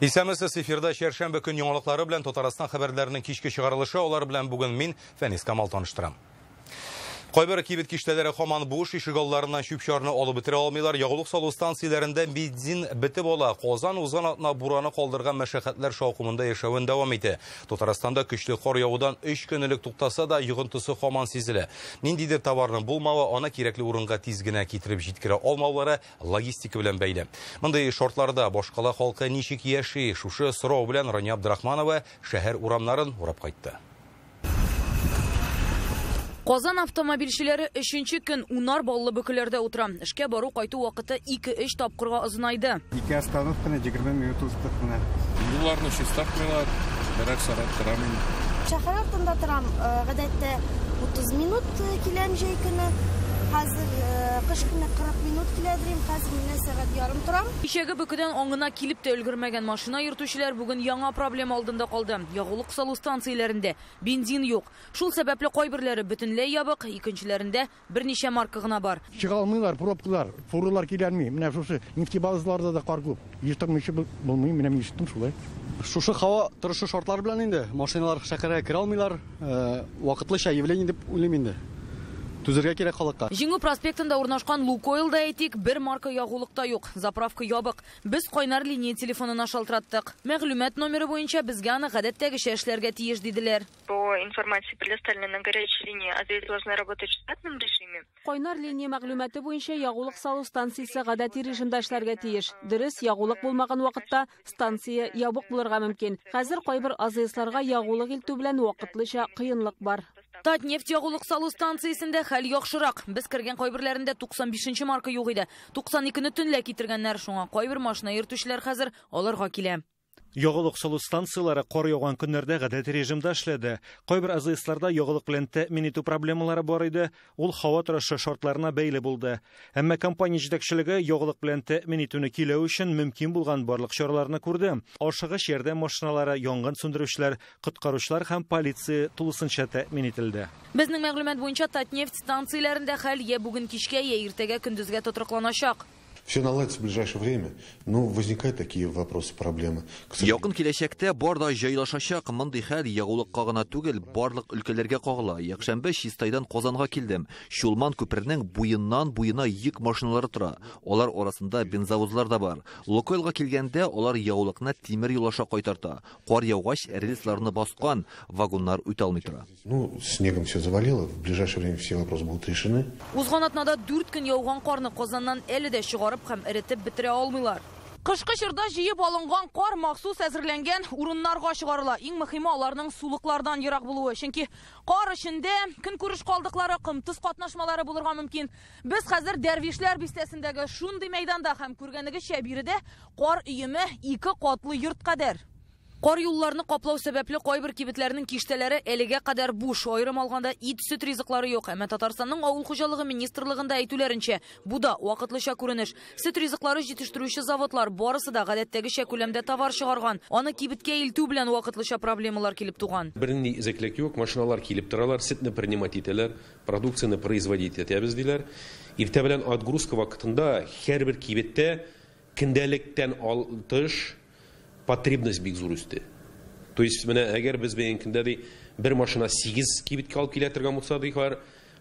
Исәмесез эфирда шәршәмбе көн яңалыклары белән Татарстан хәбәрләренең кичке чыгарылышы, олар белән бүген мин Фәнис Камал таныштырам. Кайбер кибет киштәләре һаман буш ишегалларыннан чүп-чарны алып бетерә алмыйлар. Ягулык салу станцияләрендә бензин бетеп ала. Казан узган атна бураны калдырган мәшәкатьләр шаукымында яшәвен дәвам итә. Татарстанда көчле кар явудан 3 көнлек туктаса да йогынтысы һаман сизелә. Ниндидер товарның булмавы аны кирәкле урынга тиз генә китереп җиткерә алмаулары логистика белән бәйле. Мондый шартларда башкала халкы ничек яши? Шушы сорау белән Рания Абдрахманова шәһәр урамнарын урап кайтты. Казан автомобильчеләре 3нче көн Унар баллы бөкеләрдә утыра. Эшкә бару кайту вакыты 2-3 тапкырга озынайды. 2 остановканы 20 минут узды кына. Юлларны чистартмыйлар, берәр сәгать торамын. Шәһәр артында торам, гадәттә 30 минут киләм җәй көне. Хәзер кыш көне 40 минут киләдерим, хәзер менә сәгать ярым торам. Кичәге бөкедән аңына килеп тә өлгермәгән машина йөртүчеләр бүген яңа проблема алдында калды. Ягулык салу станцияләрендә бензин юк. Шул сәбәпле кайберләре бөтенләй ябык, икенчеләрендә берничә марка гына бар. Чыга алмыйлар, пробкалар, фуралар киләлми. Менә шушы нефтебазларда да кар күп. Җитмичә булмый, менә мин ишеттем шулай. Шушы һава торышы шартлар белән инде машиналар шәһәргә керә алмыйлар. Вакытлыча явление дип уйлыйм инде. Түзәргә кирәк халыкка. Җиңү проспектында урнашкан Лукойлда әйтик, бер марка ягулыкта юк. Заправка ябык. Без кайнар линия телефонына шалтыраттык. Мәгълүмат номеры буенча безгә аны гадәттәгечә эшләргә тиеш диделәр. По информации, предоставленной на горячей линии, АЗС должна работать в штатном режиме. Кайнар линия мәгълүматы буенча ягулык салу станциясе гадәти режимда эшләргә тиеш. Дөрес, ягулык булмаган вакытта станция ябык булырга мөмкин. Хәзер кайбер АЗСларга ягулык илтү белән вакытлыча кыенлык бар. Татнефть ягулык салу станциясендә хәл яхшырак. Без кергән кайберләрендә 95нче марка юк иде. 92не төнлә китергәннәр, шуңа кайбер машина йөртүчеләр хәзер алырга килә. Ягулык салу станциялары кар яуган көннәрдә гадәти режимда эшләде. Кайбер АЗСларда ягулык белән тәэмин итү проблемалары бар иде. Ул һава торышы шартларына бәйле булды. Әмма компания җитәкчелеге ягулык белән тәэмин итүне киләү өчен мөмкин булган барлык чараларны күрде. Ашыгыч ярдәм машиналары, янгын сүндерүчеләр, коткаручылар һәм полиция тулысынча тәэмин ителде. Безнең мәгълүмат буенча Татнефть станцияләрендә хәл я бүген кичкә, я иртәгә көндезгә тотрыкланачак. Все наладится в ближайшее время, но возникают такие вопросы, проблемы. Якын киләчәктә бар да җайлашачак. Мондый хәл ягулыкка гына түгел, барлык өлкәләргә кагыла. Якшәмбе Чистайдан Казанга килдем. Шулман күпернең буена йөк машиналары тора. Алар арасында бензовозлар да бар. Лукойлга килгәндә алар ягулыкны тимер юлаша кайтарта. Кар яугач рельсларны баскан, вагоннар үтә алмый тора. Ну, снегом все завалило, в ближайшее время все вопросы будут решены. Узган атнада 4 көн яуган карны Казаннан әле дә чыгарып һәм эретеп бетерә алмыйлар. Кышкы чорда җыеп алынган кар махсус әзерләнгән урыннарга чыгарыла. Иң мөһиме аларның сулыклардан ерак булуы. Чөнки кар эчендә көнкүреш калдыклары, кымтыз катнашмалары булырга мөмкин. Без хәзер Дәрвишләр бистәсендәге шундый мәйданда һәм күргәнегезчә биредә кар өеме 2 катлы йорт кадәр. Кар юлларны каплау сәбәпле кайбер кибетләрнең киштәләре әлегә кадәр буш. Аерым алганда ит, сөт ризыклары юк. Әмма Татарстанның авыл хуҗалыгы министрлыгында әйтүләренчә, бу да вакытлыча күренеш. Сөт ризыклары җитештерүче заводлар барысы да гадәттәгечә күләмдә товар чыгарган. Аны кибеткә илтү белән вакытлыча проблемалар килеп туган. Берни изеклек юк, машиналар килеп торалар, сөтне принимать итәләр, продукцияны производить итәбез диләр. Иртә белән отгрузка вакытында һәрбер кибеттә көндәлектән алтыш потребность бик зур үсте. То есть менә әгәр без бәйен көндә бер машина 8 кибеткә алып килә торган булса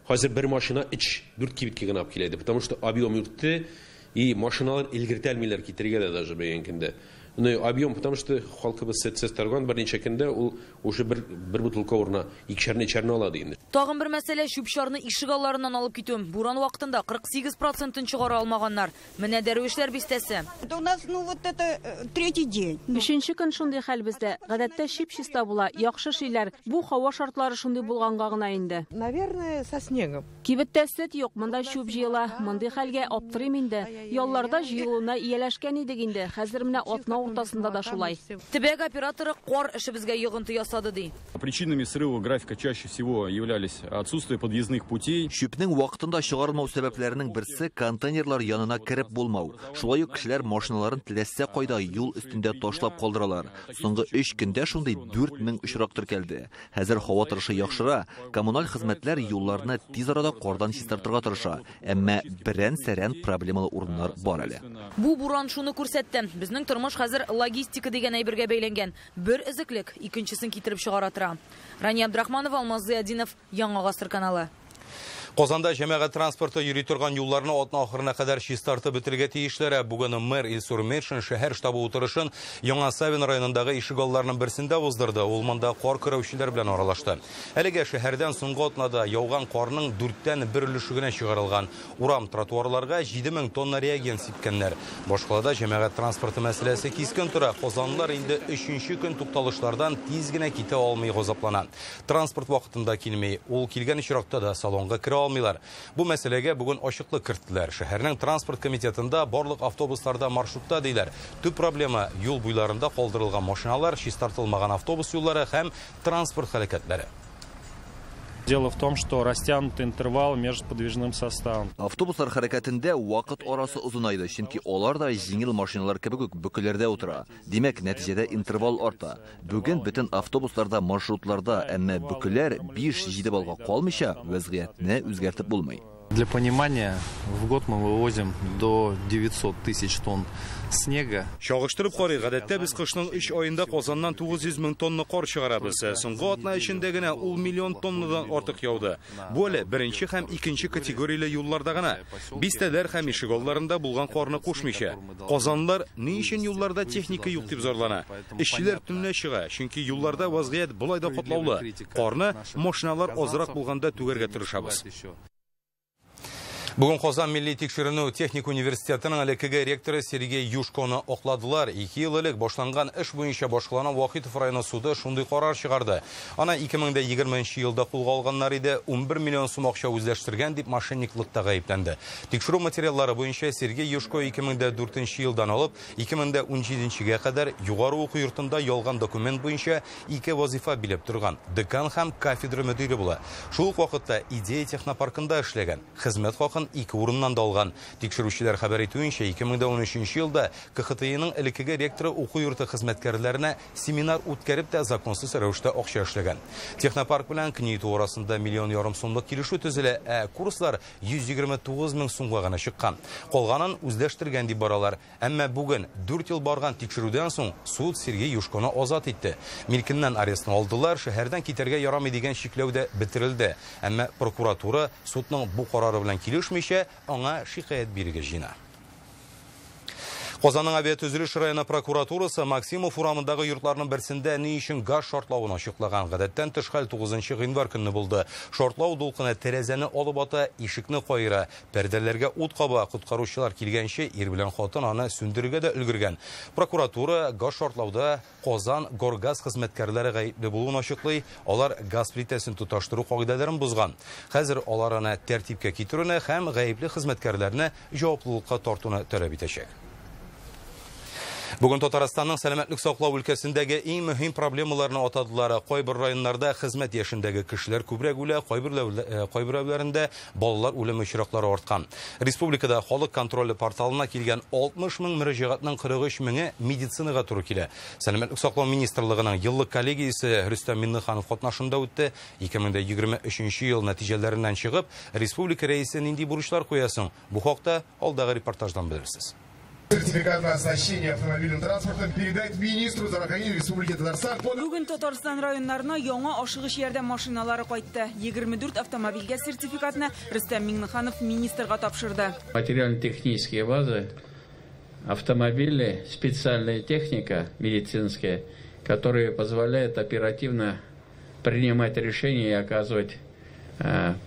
хәзер бер машина 4 кибеткә генә алып килә, потому что объем йортты и машиналар илгертәлмиләр китергә дә даже бәйен көндә. Ну объем, потому что халкыбыз сетсез торган берничә көндә ул уже бер бутылка урына 2 чарны алады инде. Тагын бер мәсьәлә чүп-чарны ишегалларыннан алып китү. Буран вакытында 48% чыгара алмаганнар. Менә Дәрвишләр бистәсе. У нас вот это третий день. 5нче көн шундый хәл бездә. Гадәттә чип-чиста була, яхшы шиләр. Бу һава шартлары шундый булганга гына инде. Наверное, со снегом. Кибеттә сөт юк, монда чүп җыела. Мондый хәлгә аптырыйм инде. Ялларда җыелуына ияләшкән идек инде. Хәзер менә атна уртасында да шулай. Төбәк операторы кар эшебезгә йогынты ясады ди. Причинами срыва графика чаще всего являлись отсутствие подъездных путей. Шүпнең вакытында чыгарылмау сәбәпләренең берсе контейнерлар янына кереп булмау. Шулай ук кешеләр машиналарын теләсә кайда юл өстендә ташлап калдыралар. Соңгы 3 көндә шундый 4000 очрак теркәлде. Хәзер һава торышы яхшыра, коммуналь хезмәтләр юлларны тиз арада кардан чистартырга тырыша. Әмма берән-сәрән проблемалы урыннар бар әле. Бу буран шуны күрсәтте. Безнең тормыш хәзер Хәзер логистика дигән әйбергә бәйләнгән. Бер изеклек икенчесен китереп чыгара тора. Рания Абдрахманова, Алмаз Зиядинов, Яңа Гасыр каналы. Казанда җәмәгать транспорты йөри торган юлларны атна ахырына кадәр чистартып бетергә тиешләре. Бүген мэр Илсур Метшин шәһәр штабы утырышын Яңа Савин районындагы ишегалларның берсендә уздырды. Ул монда кар көрәүчеләр белән аралашты. Әлегә шәһәрдән соңгы атнада яуган карның 4тән 1 өлеше генә чыгарылган. Урам тротуарларга 7000 тонна реаген сипкәннәр. Башкалада җәмәгать транспорты мәсьәләсе кискен тора. Казанлылар инде 3нче көн тукталышлардан тиз генә китә алмый газаплана. Транспорт вакытында килмәй, ул килгән очракта да салонга алмыйлар. Бу мәсьәләгә бүген ачыклык керттләр. Шәһәрнең транспорт комитетында барлык автобусларда маршрутта диләр. Төп проблема юл буйларында калдырылган машиналар, чистартылмаган автобус юллары һәм транспорт хәрәкәтләре. Дело в том, что растянут интервал между подвижным составом. Автобуслар хәрәкәтендә вакыт арасы озынайды, чөнки алар да җиңел машиналар кебек үк бөкеләрдә утыра. Димәк, нәтиҗәдә интервал арта. Бүген бөтен автобусларда, маршрутларда, әмма бөкеләр 5-7 балга калмыйча вазгыятне үзгәртеп булмый. Для понимания, в год мы вывозим до 900 тысяч тонн снега. Чагыштырып карый, гадәттә без кышның 3 аенда Казаннан 900 мең тонна кар чыгарабыз. Соңгы атна эчендә генә ул миллион тоннадан артык яуды. Бу әле беренче һәм икенче категорияле юлларда гына. Бистәләр һәм ишегалларында булган карны кушмыйча. Казанлылар ни өчен юлларда техника юк дип зарлана. Эшчеләр төнлә чыга, чөнки юлларда вазгыять булай да катлаулы. Карны машиналар азрак булганда түгәргә тырышабыз. Бүген Казан милли тикшеренү техник университетының элекеге ректоры Сергей Юшконы окладылар. 2 ел элек башланган эш буенча башкалган Вахитов районы суды шундый карар чыгарды. Ана 2020 елда кулга алганнар иде, 11 миллион сум акча үзләштергән дип мошенниклыкта гаепләнде. Тикшерү материаллары буенча Сергей Юшко 2004 елдан алып 2017-гә кадәр югары уку йортында ялган документ буенча 2 вазифа билеп торган. Декан һәм кафедра мөдире була. Шул ук вакытта идея технопаркында эшләгән. Хезмәт хакын 2 урыннан да алган. Тикшерүчеләр хәбәр итүенчә, 2013 елда КХТИның элекеге ректоры уку йорты хезмәткәрләренә семинар үткәреп тә законсыз рәвештә акча эшләгән. Технопарк белән КНИТУ арасында 1,5 миллион сумлык килешү төзелә, курслар 129 мең сумга гына чыккан. Калганын үзләштергән дип баралар. Әмма бүген 4 ел барган тикшерүдән соң суд Сергей Юшконы азат итте. Милкеннән арестны алдылар, шәһәрдән китәргә ярамый дигән шикләү дә бетерелде. Әмма прокуратура судның бу карары белән килешмичә, аңа шикаят бирергә җыена. Казанның авиатөзелеш районы прокуратурасы Максимов урамындагы йортларның берсендә ни өчен газ шартлавын ачыклаган. Гадәттән тыш хәл 9 гыйнвар көнне булды. Шартлау дулкыны тәрәзәне алып ата, ишекне кайыра. Пәрдәләргә ут каба, куткаручылар килгәнче ир белән хатын аны сүндерергә дә өлгергән. Прокуратура газ шартлауда Казан Горгаз хезмәткәрләре гаепле булуын ачыклый. Алар газ плитәсен тоташтыру кагыйдәләрен бузган. Хәзер алар аны тәртипкә китерүне һәм гаепле хезмәткәрләрне җаваплылыкка тартуны таләп итәчәк. Бүген Татарстанның сәламәтлек саклау өлкәсендәге иң мөһим проблемаларны атадылар. Кайбер районнарда хезмәт яшендәге кешеләр күбрәк үлә, кайберләрендә балалар үлем очраклары арткан. Республикада халык контроле порталына килгән 60 мең мөрәҗәгатьнең 43 меңе медицинага туры килә. Сәламәтлек саклау министрлыгының еллык коллегиясе Рөстәм Миннеханов катнашында үтте. 2023 ел нәтиҗәләреннән чыгып, республика рәисе нинди бурычлар куясың? Бу хакта алдагы репортаждан белерсез. Сертификат на оснащение автомобильным транспортом передать министру здравоохранения Республики Татарстан. Бүген Татарстан районнарына яңа ашыгыч ярдәм машиналары кайтты. 24 автомобильгә сертификатны Рөстәм Миннеханов министрга тапшырды. Материально-технические базы, автомобили, специальная техника медицинская, которые позволяют оперативно принимать решения и оказывать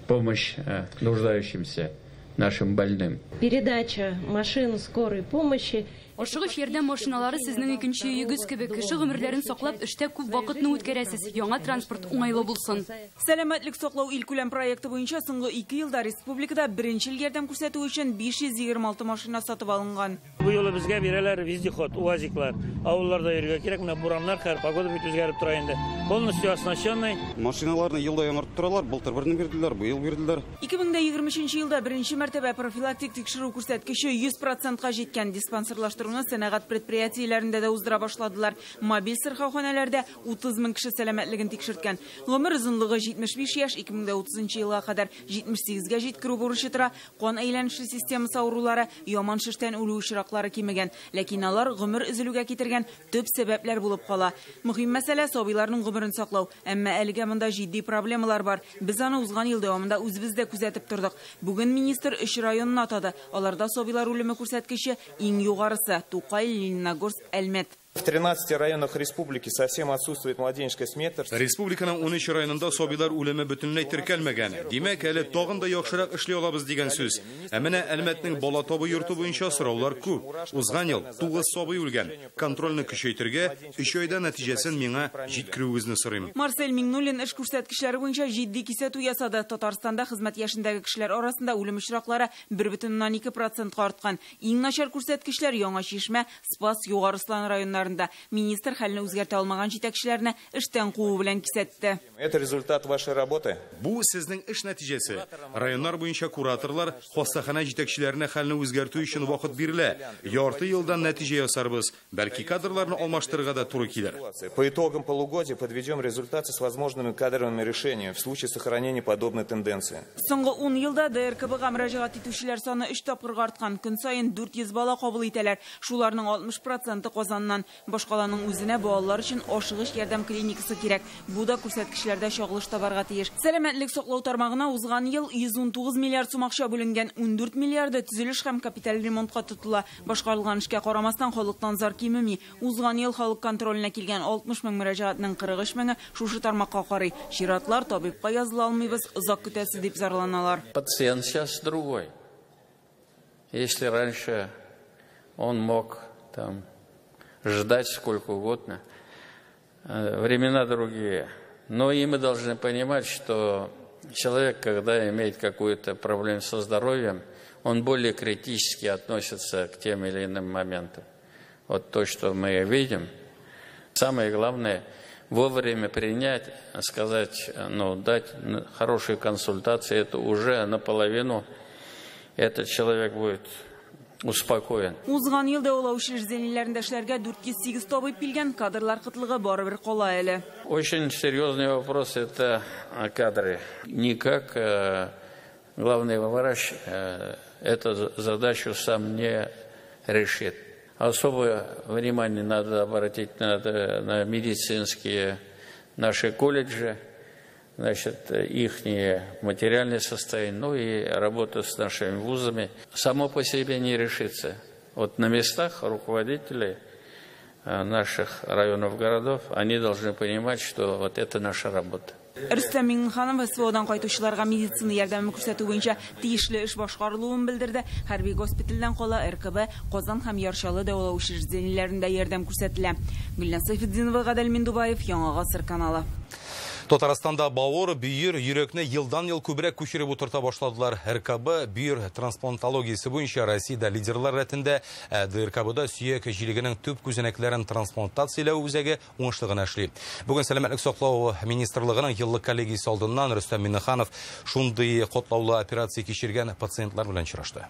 помощь нуждающимся нашим больным. Передача машин скорой помощи. Ашыгыч ярдәм машиналары сезнең икенче йөгез кебек кеше гомерләрен саклап эштә күп вакытны үткәрәсез. Яңа транспорт уңайлы булсын. Сәламәтлек саклау илкүләм проекты буенча соңгы 2 елда республикада беренче ярдәм күрсәтү өчен 526 машина сатып алынган. Бу юлы безгә бирәләр вездеход, УАЗиклар. Авылларда йөрергә кирәк, менә бураннар һәр погода бит үзгәреп тора инде. Полностью оснащенный. Машиналарны елда яңартып торалар, былтыр берне бирделәр, бу ел бирделәр. 2023 елда беренче мәртәбә профилактик тикшерү күрсәткече 100%-ка җиткән диспансерлаштыру алмаштыруны сәнәгать предприятиеләрендә дә уздыра башладылар. Мобиль сырхауханәләрдә 30 мең кеше сәламәтлеген тикшерткән. Гомер озынлыгы 75 яшь, 2030 елга кадәр 78-гә җиткерү бурычы тора. Кан әйләнеше системасы авырулары, яман шештән үлү очраклары кимегән, ләкин алар гомер өзелүгә китергән төп сәбәпләр булып кала. Мөһим мәсьәлә сабыйларның гомерен саклау. Әмма әлегә монда җитди проблемалар бар. Без аны узган ел дәвамында үзебездә күзәтеп тордык. Бүген министр 3 районны атады. Аларда сабыйлар үлеме күрсәткече иң югарысы – Тукай, Лениногорск, Әлмәт. В 13 районах республики совсем отсутствует младенческая смертность. Республиканың 13 районында сабыйлар үлеме бөтенләй теркәлмәгән. Димәк, әле тагын да яхшырак эшли алабыз дигән сүз. Ә менә Әлмәтнең бала табу йорты буенча сораулар күп. Узган ел 9 сабый үлгән. Контрольны көчәйтергә 3 айда нәтиҗәсен миңа җиткерүегезне сорыйм. Марсель Миңнуллин эш күрсәткечләре буенча җитди кисәтү ясады. Татарстанда хезмәт яшендәге кешеләр арасында үлем очраклары 1,2% арткан. Иң начар күрсәткечләр Яңа Чишмә, Спас, Югарыслан районнарында. Министр хәлне үзгәртә алмаган җитәкчеләрне эштән куу белән кисәтте. Это результат вашей работы. Бу сезнең эш нәтиҗәсе. Районнар буенча кураторлар хастахана җитәкчеләренә хәлне үзгәртү өчен вакыт бирелә. Ярты елдан нәтиҗә ясарбыз. Бәлки кадрларны алмаштырырга да туры килер. По итогам полугодия подведем результаты с возможными кадровыми решениями в случае сохранения подобной тенденции. Соңгы 10 елда ДРКБга мөрәҗәгать итүчеләр саны 3 тапкырга арткан. Көн саен 400 бала кабул итәләр. Шуларның 60% Казаннан. Башкаланың үзенә балалар өчен ашыгыч ярдәм клиникасы кирәк. Бу да күрсәткечләрдә чагылыш табарга тиеш. Сәламәтлек саклау тармагына узган ел 119 миллиард сум акча бүленгән, 14 миллиарды төзелеш һәм капиталь ремонтка тотыла. Башкарылган эшкә карамастан халыктан зар кимеми. Узган ел халык контроленә килгән 60 мең мөрәҗәгатьнең 43 меңе шушы тармакка карый. Чиратлар табибка языла алмыйбыз, озак көтәсе дип зарланалар. Пациент сейчас другой. Если раньше он мог там ждать сколько угодно, времена другие. Но и мы должны понимать, что человек, когда имеет какую-то проблему со здоровьем, он более критически относится к тем или иным моментам. Вот то, что мы видим. Самое главное – вовремя принять, сказать, дать хорошую консультацию, это уже наполовину этот человек будет успокоен. Узган елда ул учреждениеләрендә эшләргә 408 табиб килгән, кадрлар кытлыгы барыбер кала әле. Очень серьезный вопрос – это кадры. Никак главный врач эту задачу сам не решит. Особое внимание надо обратить на медицинские наши колледжи, значит, их материальное состояние, и работа с нашими вузами. Само по себе не решится. Вот на местах руководители наших районов, городов, они должны понимать, что вот это наша работа. Рөстәм Миңнеханов СВОдан кайтучыларга медицина ярдәме күрсәтү буенча тиешле эш башкарылуын белдерде. Хәрби госпитальдән кала РКБ, Казан һәм Яршалы дәвалау учреждениеләрендә ярдәм күрсәтелә. Гөлнар Сайфетдинова, Гадел Миндубаев, Яңа Гасыр каналы. Татарстанда бауыр, бүйір, йөрәкне елдан-ел күбрәк күчереп утырта башладылар. РКБ бүйір трансплантологиясы буенча Россиядә лидерлар рәтендә, ДРКБда сөяк җилегенең төп күзәнәкләрен трансплантацияләү үзәге уңышлы гына эшли. Бүген Сәламәтлек саклау министрлыгының еллык коллегиясе алдыннан Рөстәм Миңнеханов шундый катлаулы операция кичергән пациентлар белән очрашты.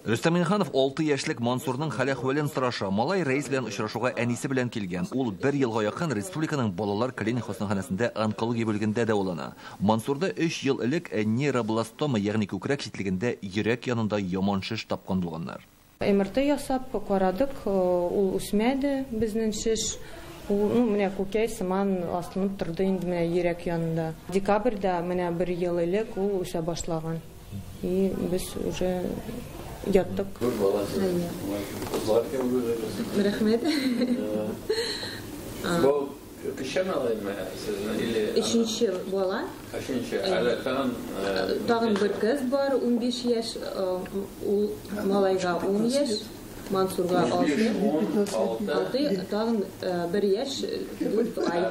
Рөстәм Миңнеханов 6 яшьлек Мансурның хәл-әхвален сораша. Малай рәис белән очрашуга әнисе белән килгән. Ул 1 елга якын республиканың балалар клиник хастаханәсендә онкология бүлегендә дәвалана. Мансурда 3 ел элек нейробластома, ягъни күкрәк читлегендә йөрәк янында яман шеш тапкан булганнар. МРТ ясап карадык, ул үсмәде, безнең шеш. Менә күкәй сыман асланып торды инде менә йөрәк янында. Декабрьдә менә 1 ел элек ул үсә башлаган. И без уже яттык. Рәхмәт. Өченче бала. Тагын бер кыз бар, 15 яшь, ул малайга 10 яшь. Мансурга 6, тагын 1 яшь, 4 ай.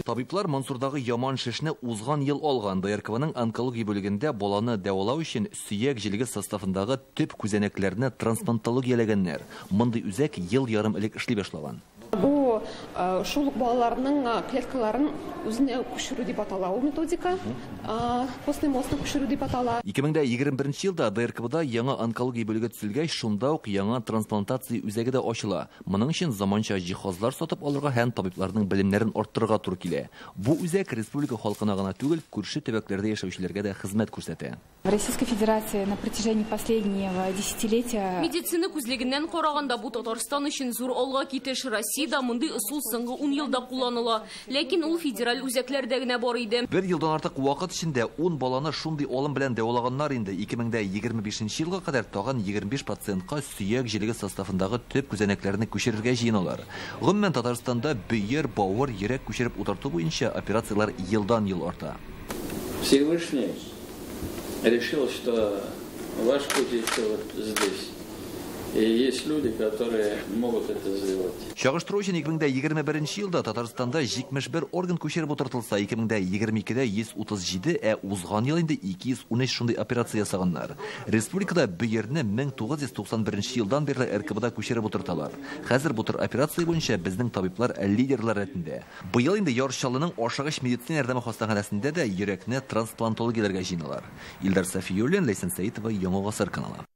Табиблар Мансурдагы яман шешне узган ел алган. ДРКБның онкология бүлегендә баланы дәвалау өчен сөяк җилеге составындагы төп күзәнәкләрне трансплантологияләгәннәр. Мондый үзәк ел ярым элек эшли башлаган. Бу шул ук балаларның клеткаларын үзенә күчерү дип атала. Ул методика постный мозгны күчерү дип атала. 2021 елда ДРКБда яңа онкология бүлеге төзелгәч, шунда ук яңа трансплантация үзәге дә ачыла. Моның өчен заманча җиһазлар сатып алырга һәм табибларның белемнәрен арттырырга туры килә. Бу үзәк республика халкына гына түгел, күрше төбәкләрдә яшәүчеләргә дә хезмәт күрсәтә. В Российской Федерации на протяжении последнего десятилетия медицина күзлегеннән караганда бу Татарстан өчен зур алга китеш. Россиядә мондый ысул соңгы 10 елда кулланыла, ләкин ул федераль үзәкләрдә генә бар иде. Бер елдан артык вакыт эчендә 10 баланы шундый алым белән дәвалаганнар инде. 2025 елга кадәр тагын 25 пациентка сөяк җилеге составындагы төп күзәнәкләрне күчерергә җыеналар. Гомумән Татарстанда бөер, бавыр, йөрәк күчереп утырту буенча операциялар елдан-ел арта. Всевышний решил, что ваш путь еще вот здесь. И есть люди, которые могут это сделать. Чагыштыру өчен 2021 елда Татарстанда 71 орган күчереп утыртылса, 2022дә 137, узган ел инде 213 шундый операция ясаганнар. Республикада бөерне 1991 елдан бері РКБда күчереп утырталар. Хәзер бу төр операция буенча безнең табиблар лидерлар рәтендә. Быел инде Яршаллының ашыгыч медицина ярдәме хастаханәсендә дә йөрәкне трансплантологияләргә җыйналар. Илдар Сафиуллин, Ләйсән Сәитова, Яңа Гасыр каналы.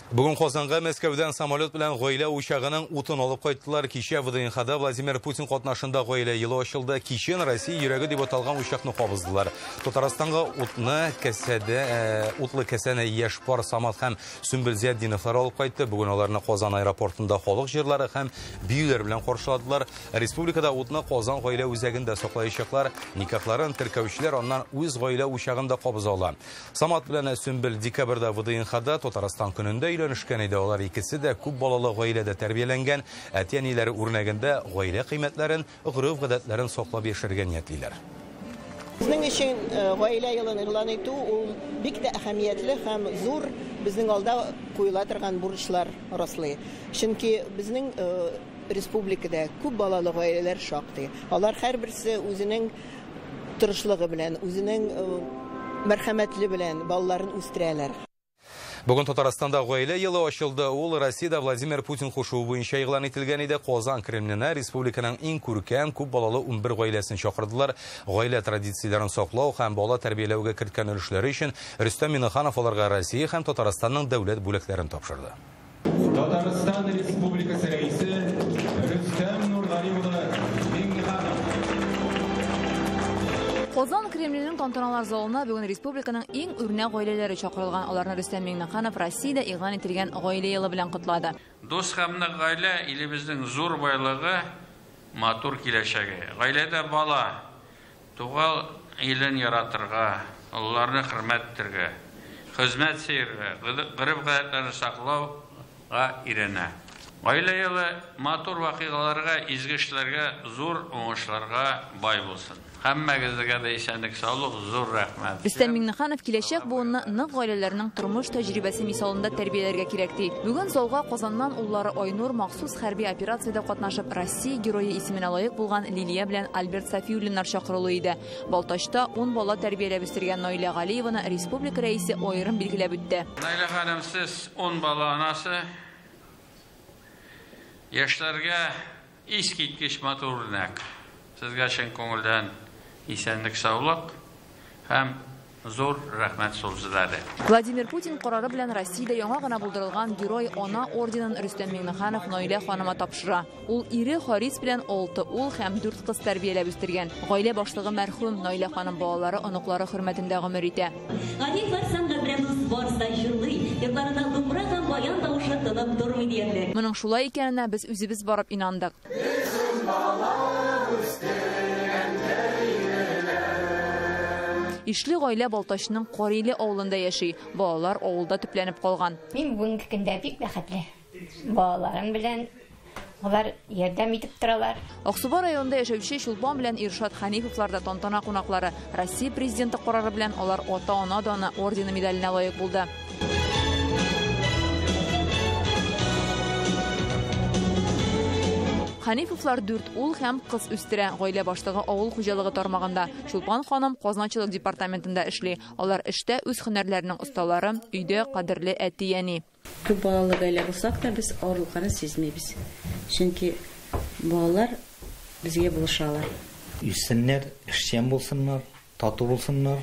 Бүген Казанга Мәскәүдән самолет белән гаилә учагының утын алып кайттылар. Кичә ВДНХда Владимир Путин катнашында гаилә елы ачылды. Кичен Россия йөрәге дип аталган учакны кабыздылар. Татарстанга утны кәсәдә утлы кәсәне яшь пар Самат һәм Сүмбел Зиятдиновлар алып кайтты. Бүген аларны Казан аэропортында халык җырлары һәм биюләр белән каршыладылар. Республикада утны Казан гаилә үзәгендә саклаячаклар. Никахларын теркәүчеләр аннан үз гаилә учагында кабыза ала. Самат белән Сүмбел декабрьдә ВДНХда Татарстан көнендә өйләнешкән иде. Алар икесе дә күп балалы гаиләдә тәрбияләнгән, әти-әниләре үрнәгендә гаилә кыйммәтләрен, гырыф-гадәтләрен саклап яшәргә ниятлиләр. Безнең өчен гаилә елын игълан итү ул бик тә әһәмиятле һәм зур безнең алда куела торган бурычлар раслый. Чөнки безнең республикада күп балалы гаиләләр шактый. Алар һәрберсе үзенең тырышлыгы белән, үзенең мәрхәмәтле белән балаларын үстерәләр. Бүген Татарстанда гаилә елы ачылды. Ул Россиядә Владимир Путин кушуы буенча игълан ителгән иде. Казан Кремленә республиканың иң күркәм күп балалы 11 гаиләсен чакырдылар. Гаилә традицияләрен саклау һәм бала тәрбияләүгә керткән өлешләре өчен Рөстәм Миннеханов аларга Россия һәм Татарстанның дәүләт бүләкләрен тапшырды. Татарстан Республикасы рәисе Рөстәм Нургалиевны Казан Кремленең тантаналар залына бүген республиканың иң үрнәк гаиләләре чакырылган. Аларны Рөстәм Миннеханов Россиядә игълан ителгән гаилә елы белән котлады. Дус һәм гаилә илебезнең зур байлыгы, матур киләчәге. Гаиләдә бала туган илен яратырга, аларны хөрмәт итәргә, хезмәт сәергә, гырыф-гадәтләрне саклауга иренә. Гаилә елы матур вакыйгаларга, изге эшләргә, зур уңышларга бай булсын. Һәммәгезгә дә исәнлек, саулык, зур рәхмәт. Рөстәм Миннеханов киләчәк буынны нык гаиләләрнең тормыш тәҗрибәсе мисалында тәрбияләргә кирәк ди. Бүген залга Казаннан уллары Айнур махсус хәрби операциядә катнашып Россия герое исеменә лаек булган Лилия белән Альберт Сафиуллиннар чакырылу иде. Балтачта 10 бала тәрбияләп үстергән Наилә Галиеваны республика рәисе аерым билгеләп үтте. Наилә ханым, сез 10 бала анасы, яшьләргә искиткеч матур үрнәк. Сезгә чын күңелдән исәнлек, саулык һәм зур рәхмәт сулзылады. Владимир Путин карары белән Россиядә яңа гына булдырылган Герой Ана орденын Рөстәм Миннеханов Наилә ханыма тапшыра. Ул ире Харис белән 6 ул һәм 4 кыз тәрбияләп үстергән. Гаилә башлыгы мәрхүм Наилә ханым балалары, оныклары хөрмәтендә гомер итә. Моның шулай икәненә без үзебез барып инандык. Ишле гаилә Балтачның Кариле авылында яши. Балалар авылда төпләнеп калган. Мин бүгенге көндә бик бәхетле. Балаларым белән алар ярдәм итеп торалар. Аксубай районында яшәүче Чулпан белән Иршат Хәнифовлар да тантана кунаклары. Россия президенты карары белән алар ата-ана даны ордены медаленә лаек булды. Ханифовлар 4 ул һәм кыз үстерә. Гаилә башлыгы авыл хуҗалыгы тармагында. Чулпан ханым казначылык департаментында эшли. Алар эштә үз һөнәрләренең осталары, өйдә кадерле әти-әни. Күп балалы гаилә булсак та без авырлыкларын сизмәйбез. Чөнки балалар безгә булышалар. Үссеннәр, эшчән булсыннар, тату булсыннар,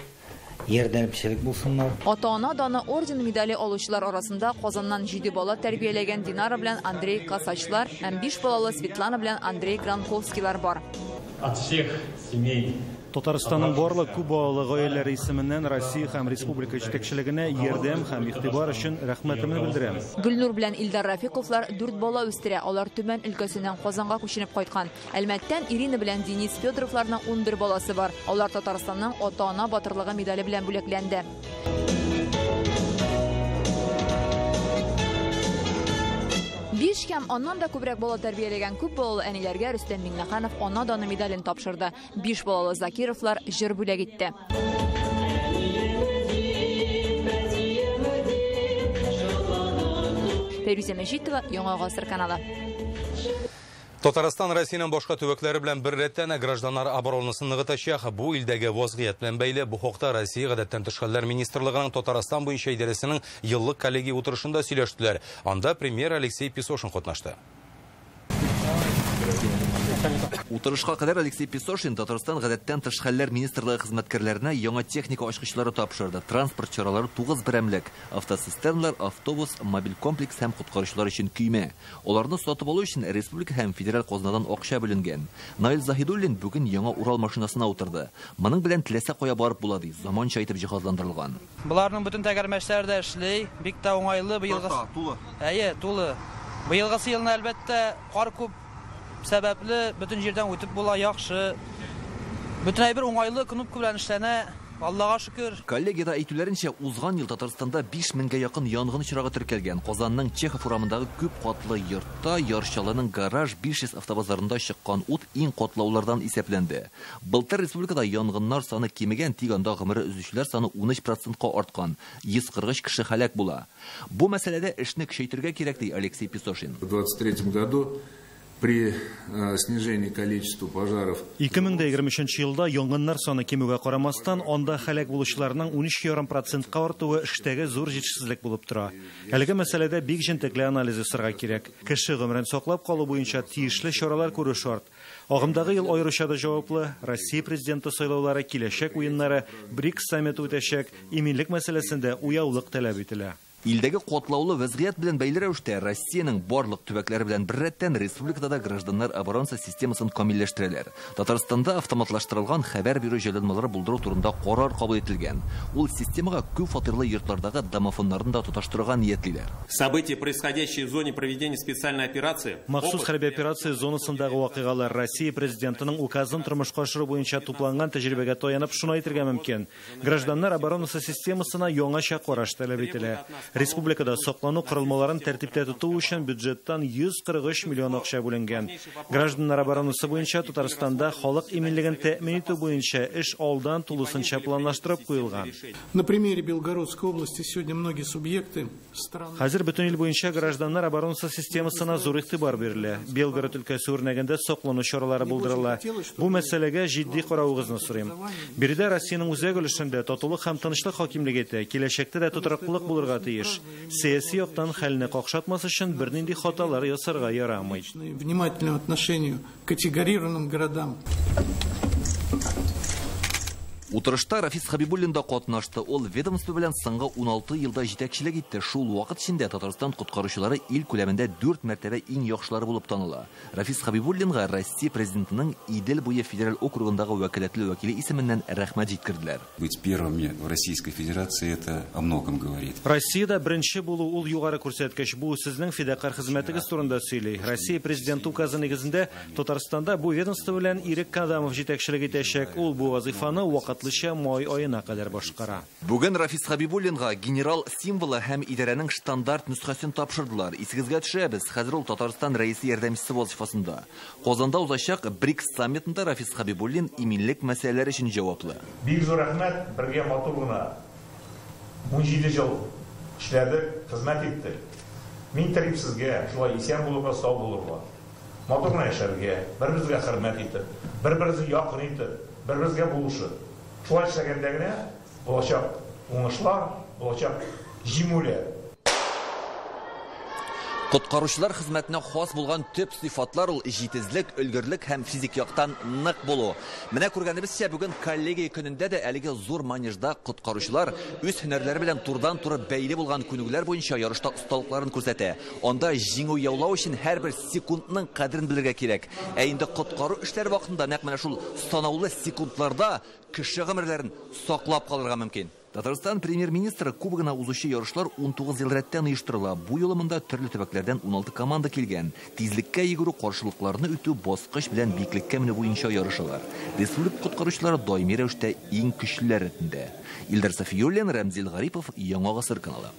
ярдәмчелек булсыннар. Ата-ана даны орден медале алучылар арасында Казаннан 7 бала тәрбияләгән Динара белән Андрей Касачлар һәм 5 балалы Светлана белән Андрей Гранковскийлар бар. От всех семей Татарстанның барлык күп балалы гаиләләре исеменнән Россия һәм республика җитәкчелегенә ярдәм һәм игътибар өчен рәхмәтемне белдерәм. Гөлнур белән Илдар Рафиковлар 4 бала үстерә. Алар Төмән өлкәсеннән Казанга күченеп кайткан. Әлмәттән Ирина белән Денис Федоровларның 11 баласы бар. Алар Татарстанның ата-ана батырлыгы медале белән бүләкләнде. 5 һәм аннан да күбрәк бала тәрбияләгән күп балалы әниләргә Рөстәм Миңнеханов ана даны медален тапшырды. 5 балалы Закировлар җыр бүләк итте. Фәрүзә Мәҗитова, Яңа Гасыр каналы. Татарстан Россиянең башка төбәкләре белән бер рәттән гражданнар оборонасын ныгытачак. Бу илдәге вазгыять белән бәйле бу хакта Россия гадәттән тыш хәлләр министрлыгының Татарстан буенча идарәсенең еллык коллегия утырышында сөйләштеләр. Анда премьер Алексей Песошин катнашты. Утырышка кадәр Алексей Песошин Татарстан гадәттән тыш хәлләр министрлыгы хезмәткәрләренә яңа техника ачкычлары тапшырды. Транспорт чаралары 9 берәмлек, автоцистерналар, автобус, мобиль комплекс һәм коткаручылар өчен көймә. Аларны сатып алу өчен республика һәм федераль казнадан акча бүленгән. Наил Заһидуллин бүген яңа Урал машинасына утырды. Моның белән теләсә кая барып була ди, заманча итеп җиһазландырылган. Буларның бөтен тәгәрмәчләре дә эшли, бик тә уңайлы быелгы. Тулы. Быелгы елны әлбәттә кар күп сәбәпле бөтен җирдән үтеп була, яхшы. Бөтен әйбер уңайлы, көнүп белән эшләнә. Аллага шөкер. Коллегияда әйтүләренчә, узган ел Татарстанда 5000гә якын янгын очрагы теркәлгән. Казанның Чехов урамындагы күп катлы йортта Яршалының гараж 500 автобазарында чыккан ут иң катлаулардан исәпләнде. Былтыр республикада янгыннар саны кимегән, тик анда гомере өзүчеләр саны 13%-ка арткан. 143 кеше һәлак була. Бу мәсьәләдә эшне көчәйтергә кирәк ди Алексей Песошин. В 23 году при снижении количества пожаров 2023 елда янгыннар саны кимүгә карамастан, анда һәлак булучыларның 13,5%-ка артуы эштәге зур җитешсезлек булып тора. Әлеге мәсьәләдә бик җентекле анализ ясарга кирәк. Кеше гомерен саклап калу буенча тиешле чаралар күрү шарт. Агымдагы ел аеруча да җаваплы. Россия президенты сайлаулары, киләчәк уеннары, БРИКС саммиты үтәчәк, иминлек мәсьәләсендә уяулык таләп ителә. Илдәге катлаулы вазгыять белән бәйле рәвештә Россиянең барлык төбәкләре белән бер рәттән республикада да гражданнар оборонасы системасын камилләштерәләр. Татарстанда автоматлаштырылган хәбәр бирү җайланмалары булдыру турында карар кабул ителгән. Ул системага күп фатирлы йортлардагы домофоннарын да тоташтырырга ниятлиләр. События, происходящие в зоне проведения специальной операции. Махсус хәрби операция зонасындагы вакыйгалар Россия президентының указын тормышка ашыру буенча тупланган тәҗрибәгә таянып шуны әйтергә мөмкин. Гражданнар оборонасы системасына яңача караш таләп ителә. Республикада саклану корылмаларын тәртиптә тоту өчен бюджеттан 143 миллион акча бүленгән. Гражданнар оборонасы буенча Татарстанда халык иминлеген тәэмин итү буенча эш алдан тулысынча планлаштырып куелган. На примере Белгородской области сегодня многие субъекты страны. Хәзер бөтен ил буенча гражданнар оборонасы системасына зур игътибар бирелә. Белгород өлкәсе үрнәгендә саклану чаралары булдырыла. Бу мәсьәләгә җитди карауыгызны сорыйм. Биредә Россиянең үзәк өлешендә татулык һәм тынычлык хакимлек итә. Киләчәктә дә тотрыклык булырга тиеш. Сәяси яктан хәлне какшатмас өчен бернинди хаталар ясарга ярамый. Внимательное отношение к категорированным городам. Утырышта Рафис Хабибуллин да катнашты. Ул ведомство белән соңгы 16 елда җитәкчелек итте. Шул вакыт içinde Татарстан коткаручылары ил күләмендә 4 мәртәбә иң яхшылары булып таныла. Рафис Хабибуллинга Россия президентының Идел буе федераль округындагы вәкаләтле вәкиле исеменнән рәхмәт җиткерделәр. Быть первыми в Российской Федерации это о многом говорит. Россиядә беренче булу ул югары күрсәткеч. Бу сезнең фидакар хезмәтегез турында сөйли. Россия президенты указы нигезендә Татарстанда бу ведомство белән Ирек Кадамов җитәкчелек итәчәк. Ул бу вазифаны вакытлыча май аена кадәр башкара. Бүген Рафис Хабибуллинга генерал символы һәм идарәнең стандарт нөсхәсен тапшырдылар. Исегезгә төшәбез, хәзер ул Татарстан рәисе ярдәмчесе вазифасында. Казанда узачак БРИКС саммитында Рафис Хабибуллин иминлек мәсьәләләре өчен җаваплы. Бик зур рәхмәт, бергә матур гына 17 ел эшләдек, хезмәт иттек. Мин телим сезгә, шулай исән булырга, сау булырга. Матур яшәргә, бер-берегезгә хөрмәт итеп, бер-берегезгә якын итеп, бер-берегезгә булышып. Шулай эшләгәндә генә булачак уңышлар, булачак җиңүләр. Коткаручылар хезмәтенә хас булган төп сыйфатлар ул җитезлек, өлгерлек һәм физик яктан нык булу. Менә күргәнебезчә, бүген коллегия көнендә дә әлеге зур манежда коткаручылар үз һөнәрләре белән турдан-туры бәйле булган күнегүләр буенча ярышта осталыкларын күрсәтә. Анда җиңү яулау өчен һәрбер секундның кадерен белергә кирәк. Ә инде коткару эшләре вакытында нәкъ менә шул санаулы секундларда кеше гомерләрен саклап калырга мөмкин. Татарстан премьер-министры кубогына узучы ярышлар 19 ел рәттән оештырыла. Бу юлы монда төрле төбәкләрдән 16 команда килгән. Тизлеккә йөгерү, каршылыкларны үтү, баскыч белән биклеккә менү буенча ярышалар. Республика коткаручылары даими рәвештә иң көчлеләр рәтендә. Илдар Сафиуллин, Рамзил Гарипов, Яңа Гасыр каналы.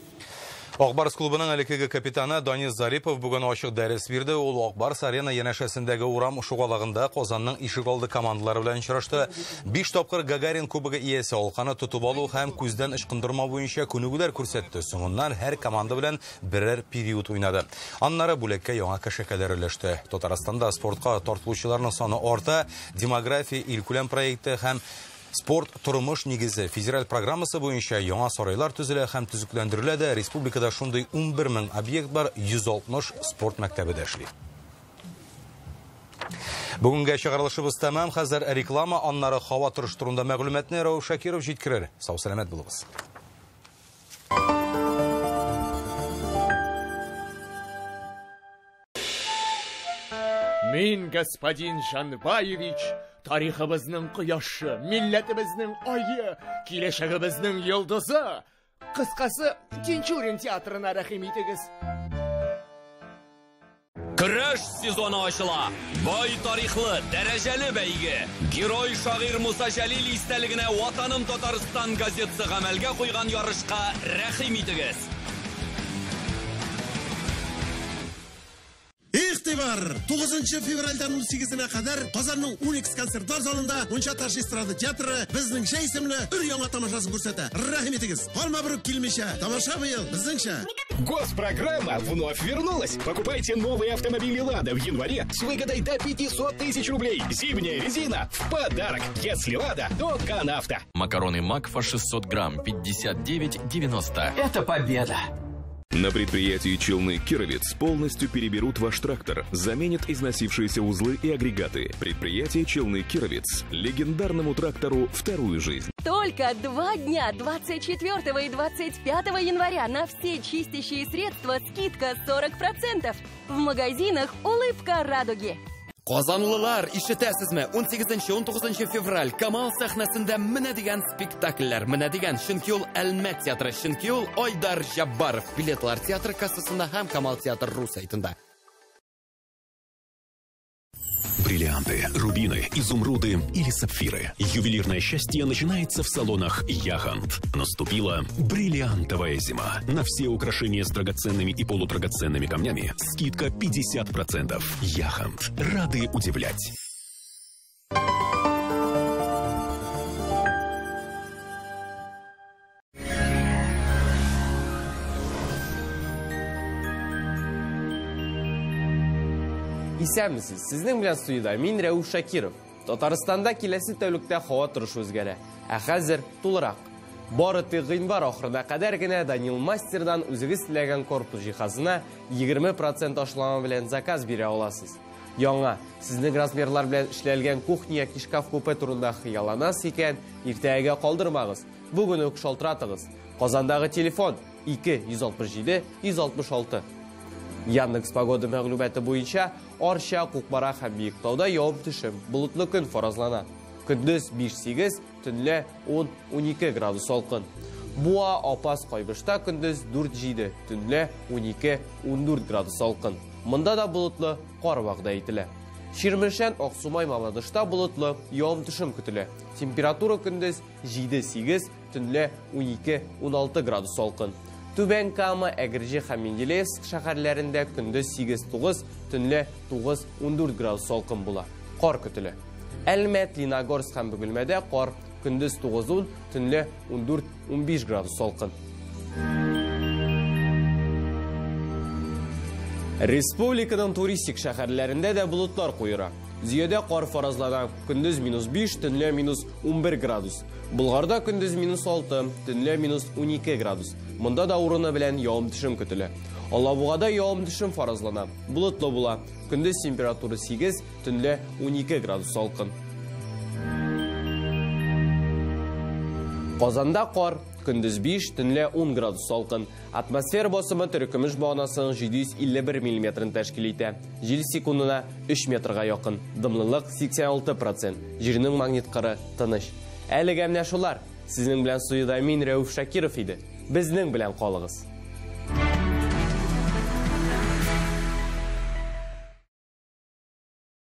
Акбарс клубының элекеге капитаны Данис Зарипов бүген ачык дәрес бирде. Ул Акбарс арена янәшәсендәге урам шугалагында Казанның ишегалды командалары белән очрашты. 5 тапкыр Гагарин кубогы иясе алканы тотып алу һәм күздән ычкындырма буенча күнегүләр күрсәтте. Соңыннан һәр команда белән берәр период уйнады. Аннары бүлеккә яңа кәшәкәләр өләште. Татарстанда спортка тартылучыларның саны арта. Демография илкүләм проекты һәм Спорт турымыш нигезе федераль программасы буенча яңа сарайлар төзелә һәм төзекләндерелә дә. Республикада шундый 11 мең объект бар, 160 спорт мәктәбе дә эшли. Бүгенге чыгарылышыбыз тәмам. Хәзер реклама, аннары һава торышы турында мәгълүматны Рауф Шакиров җиткерер. Сау сәламәт булыгыз. Мин, господин Жанбаевич, тарихыбызның кояшы, милләтебезнең айы, киләчәгебезнең йолдызы. Кыскасы, Тинчурин театрына рәхим итегез. Көрәш сезоны ачыла. Бай тарихлы, дәрәҗәле бәйге. Герой шагыйрь Муса Җәлил истәлегенә Ватаным Татарстан газетасы гамәлгә куйган ярышка рәхим итегез. İhtibar! 9 fevraldan 18'ine kadar Kazan'ın Unix konsertlar zalında Muncha Taş Estrada Teatrı bizning şey isimli ür-яңа тамашасын күрсәтә. Рәхим итегез. Калма бер килмичә. Тамаша быел безнеңчә. Госпрограмма вновь вернулась. Покупайте новые автомобили «Лада» в январе с выгодой до 500 тысяч рублей. Зимняя резина в подарок. Если «Лада», то «Канавто». Макароны Макфа 600 грамм, 59,90. Это победа! На предприятии «Челны Кировец» полностью переберут ваш трактор, заменят износившиеся узлы и агрегаты. Предприятие «Челны Кировец» легендарному трактору вторую жизнь. Только 2 дня, 24 и 25 января на все чистящие средства скидка 40%. В магазинах улыбка радуги. Казанлылар, ишетәсезме? 18-19 февраль Камал сәхнәсендә менә дигән спектакльләр, менә дигән чөнки ул Әлмәт театры, чөнки ул Айдар Җаббаров. Билетлар театр кассасында һәм Камал театр ру сайтында. Бриллианты, рубины, изумруды или сапфиры. Ювелирное счастье начинается в салонах «Яхант». Наступила бриллиантовая зима. На все украшения с драгоценными и полудрагоценными камнями скидка 50%. «Яхант». Рады удивлять. Исәнмесез, сезнең белән студияда мин Рәүф Шакиров. Татарстанда киләсе тәүлектә һава торышы үзгәрә. Ә хәзер тулырак. Бары тик гыйнвар ахырына кадәр генә Данил Мастердан үзегез теләгән корпус җиһазына 20% ашлама белән заказ бирә аласыз. Яңа, сезнең размерлар белән эшләлгән кухня яки шкаф купе турында хыялланасыз икән, иртәгә калдырмагыз. Бүген үк шалтыратыгыз. Казандагы телефон 2 167 166. Яндекс погода мәгълүматы буенча Арча, Кукмара һәм Биектауда явым-төшем, болытлы көн фаразлана. Көндез 5-8, төнлә 10-12 градус салкын. Буа, Апас, Кайбышта көндез 4-7, төнлә 12-14 градус салкын. Монда да болытлы, кар вәгъдә ителә. Ширмешән, Аксумай, Мамадышта болытлы, явым-төшем көтелә. Температура көндез 7-8, төнлә 12-16 градус салкын. Түбән Кама, Әгерҗе һәм Менделеевск шәһәрләрендә көндез 8-9, төнлә 9-14 градус салкын була. Кар көтелә. Әлмәт, Леногорск һәм Бөгелмәдә кар, көндез 9-10, төнлә 14-15 градус салкын. Республиканың туристик шәһәрләрендә дә болытлар куера. Зиядә кар фаразлана, көндез -5, төнлә -11 градус. Булгарда көндез -6, төнлә -12 градус. Монда да урыны белән явым-төшем көтелә. Алабугада явым-төшем фаразлана. Болытлы була. Көндез температура 8, төнлә 12 градус салкын. Казанда кар, көндез 5, төнлә 10 градус салкын. Атмосфера басымы төркемеш баганасының 751 мм тәшкил итә. Җил секундына 3 метрга якын. Дымлылык 86%. Җирнең магнит кыры тыныч. Әлегә менә шулар. Сезнең белән студияда мин Рәүф Шакиров иде. Безнең белән калыгыз.